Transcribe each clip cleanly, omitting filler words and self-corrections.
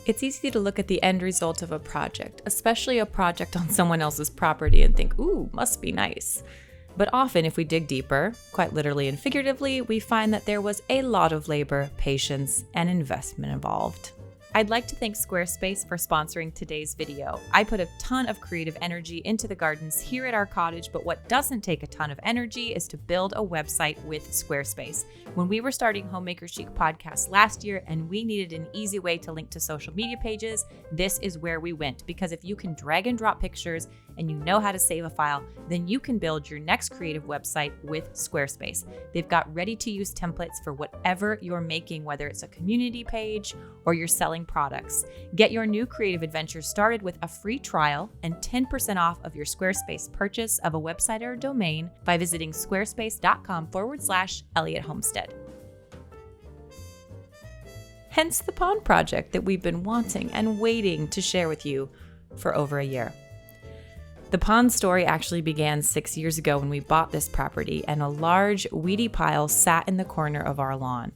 It's easy to look at the end result of a project, especially a project on someone else's property, and think, ooh, must be nice. But often, if we dig deeper, quite literally and figuratively, we find that there was a lot of labor, patience, and investment involved. I'd like to thank Squarespace for sponsoring today's video. I put a ton of creative energy into the gardens here at our cottage, but what doesn't take a ton of energy is to build a website with Squarespace. When we were starting Homemaker Chic podcast last year and we needed an easy way to link to social media pages, this is where we went. Because if you can drag and drop pictures and you know how to save a file, then you can build your next creative website with Squarespace. They've got ready-to-use templates for whatever you're making, whether it's a community page or you're selling products. Get your new creative adventure started with a free trial and 10% off of your Squarespace purchase of a website or domain by visiting squarespace.com/Elliott Homestead. Hence the pond project that we've been wanting and waiting to share with you for over a year. The pond story actually began 6 years ago when we bought this property, and a large, weedy pile sat in the corner of our lawn.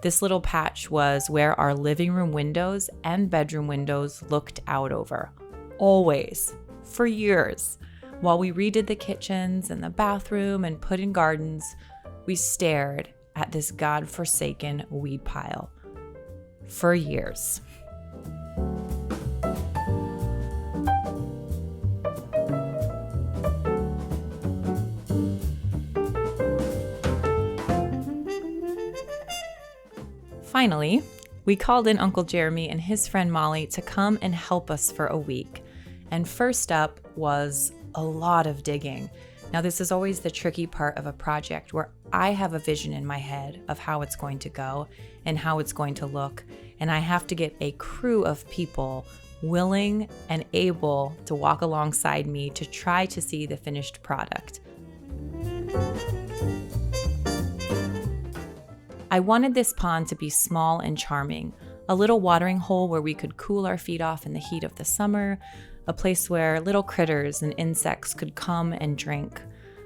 This little patch was where our living room windows and bedroom windows looked out over. Always. For years. While we redid the kitchens and the bathroom and put in gardens, we stared at this godforsaken weed pile. For years. Finally, we called in Uncle Jeremy and his friend Molly to come and help us for a week. And first up was a lot of digging. Now, this is always the tricky part of a project where I have a vision in my head of how it's going to go and how it's going to look. And I have to get a crew of people willing and able to walk alongside me to try to see the finished product. I wanted this pond to be small and charming, a little watering hole where we could cool our feet off in the heat of the summer, a place where little critters and insects could come and drink,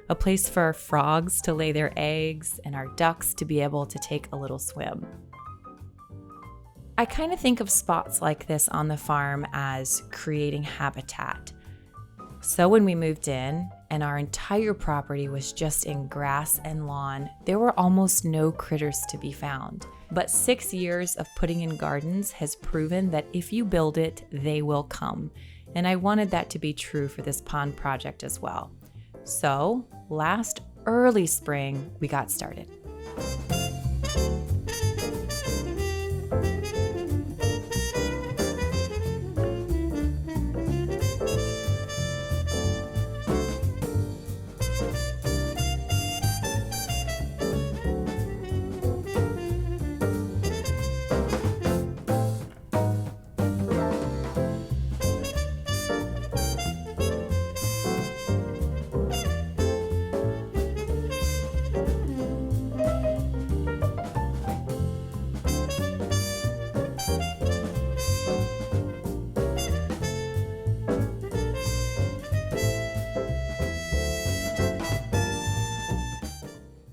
a place for frogs to lay their eggs and our ducks to be able to take a little swim. I kind of think of spots like this on the farm as creating habitat. So when we moved in and our entire property was just in grass and lawn, there were almost no critters to be found. But 6 years of putting in gardens has proven that if you build it, they will come. And I wanted that to be true for this pond project as well. So last early spring, we got started.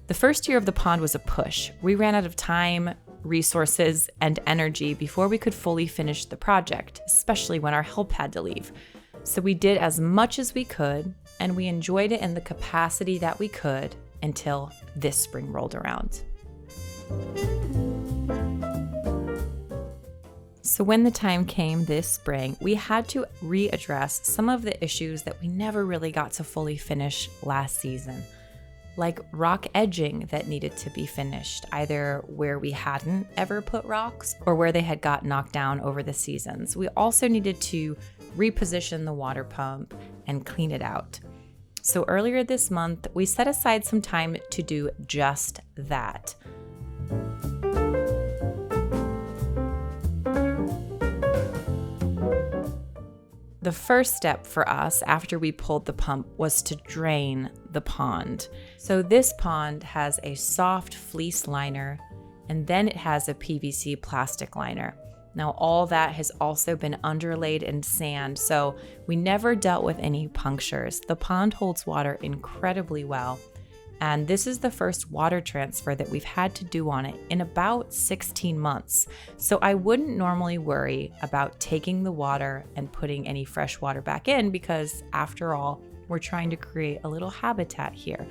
The first year of the pond was a push. We ran out of time, resources, and energy before we could fully finish the project, especially when our help had to leave. So we did as much as we could, and we enjoyed it in the capacity that we could until this spring rolled around. So when the time came this spring, we had to readdress some of the issues that we never really got to fully finish last season. Like rock edging that needed to be finished, either where we hadn't ever put rocks or where they had got knocked down over the seasons. We also needed to reposition the water pump and clean it out. So earlier this month, we set aside some time to do just that. The first step for us after we pulled the pump was to drain the pond. So this pond has a soft fleece liner, and then it has a PVC plastic liner. Now all that has also been underlaid in sand, so we never dealt with any punctures. The pond holds water incredibly well. And this is the first water transfer that we've had to do on it in about 16 months. So I wouldn't normally worry about taking the water and putting any fresh water back in because after all, we're trying to create a little habitat here.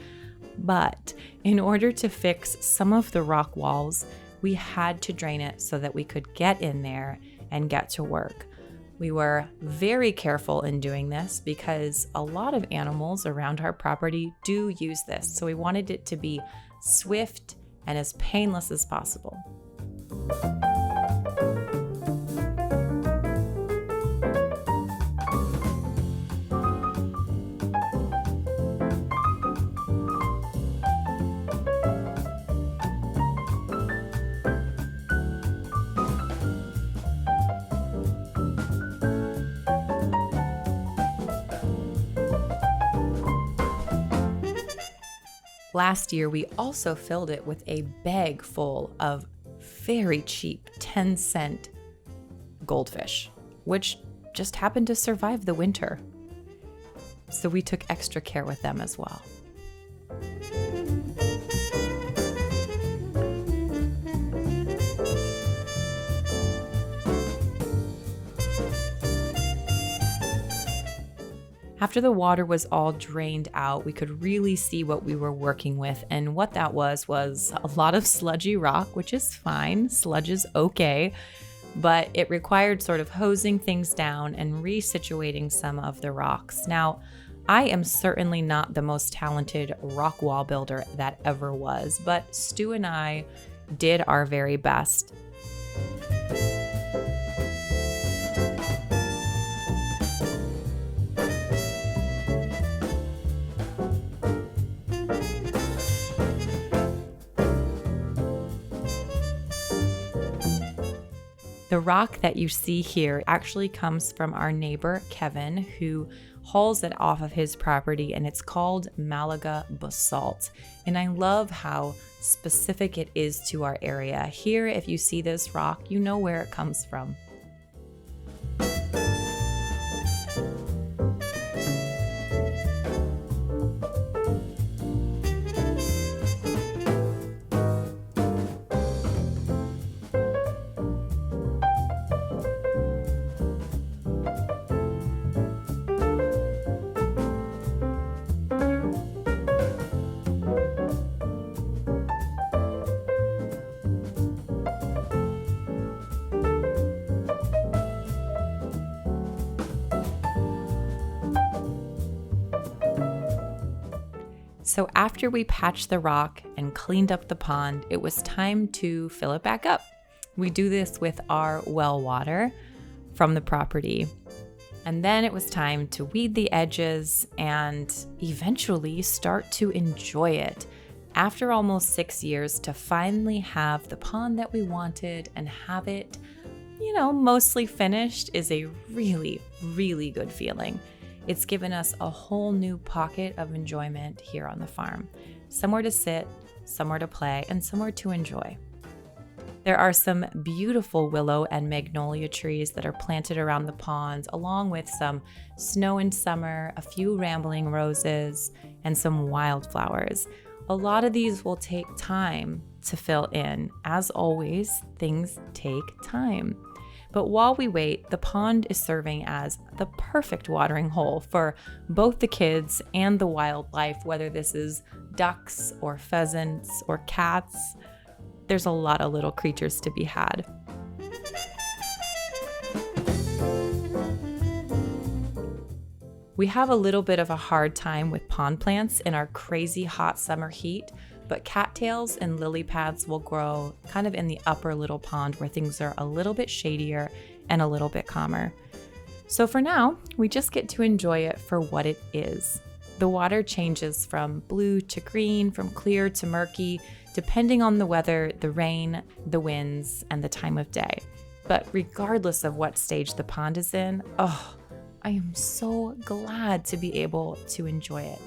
But in order to fix some of the rock walls, we had to drain it so that we could get in there and get to work. We were very careful in doing this because a lot of animals around our property do use this. So we wanted it to be swift and as painless as possible. Last year, we also filled it with a bag full of very cheap 10-cent goldfish, which just happened to survive the winter. So we took extra care with them as well. After the water was all drained out, we could really see what we were working with. And what that was a lot of sludgy rock, which is fine. Sludge is okay. But it required sort of hosing things down and resituating some of the rocks. Now, I am certainly not the most talented rock wall builder that ever was, but Stu and I did our very best. The rock that you see here actually comes from our neighbor, Kevin, who hauls it off of his property, and it's called Malaga basalt. And I love how specific it is to our area. Here, if you see this rock, you know where it comes from. So after we patched the rock and cleaned up the pond, it was time to fill it back up. We do this with our well water from the property. And then it was time to weed the edges and eventually start to enjoy it. After almost 6 years, to finally have the pond that we wanted and have it, mostly finished is a really, really good feeling. It's given us a whole new pocket of enjoyment here on the farm. Somewhere to sit, somewhere to play, and somewhere to enjoy. There are some beautiful willow and magnolia trees that are planted around the pond, along with some snow and summer, a few rambling roses, and some wildflowers. A lot of these will take time to fill in. As always, things take time. But while we wait, the pond is serving as the perfect watering hole for both the kids and the wildlife, whether this is ducks or pheasants or cats. There's a lot of little creatures to be had. We have a little bit of a hard time with pond plants in our crazy hot summer heat, but cattails and lily pads will grow kind of in the upper little pond where things are a little bit shadier and a little bit calmer. So for now, we just get to enjoy it for what it is. The water changes from blue to green, from clear to murky, depending on the weather, the rain, the winds, and the time of day. But regardless of what stage the pond is in, I am so glad to be able to enjoy it.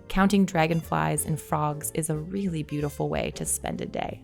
Counting dragonflies and frogs is a really beautiful way to spend a day.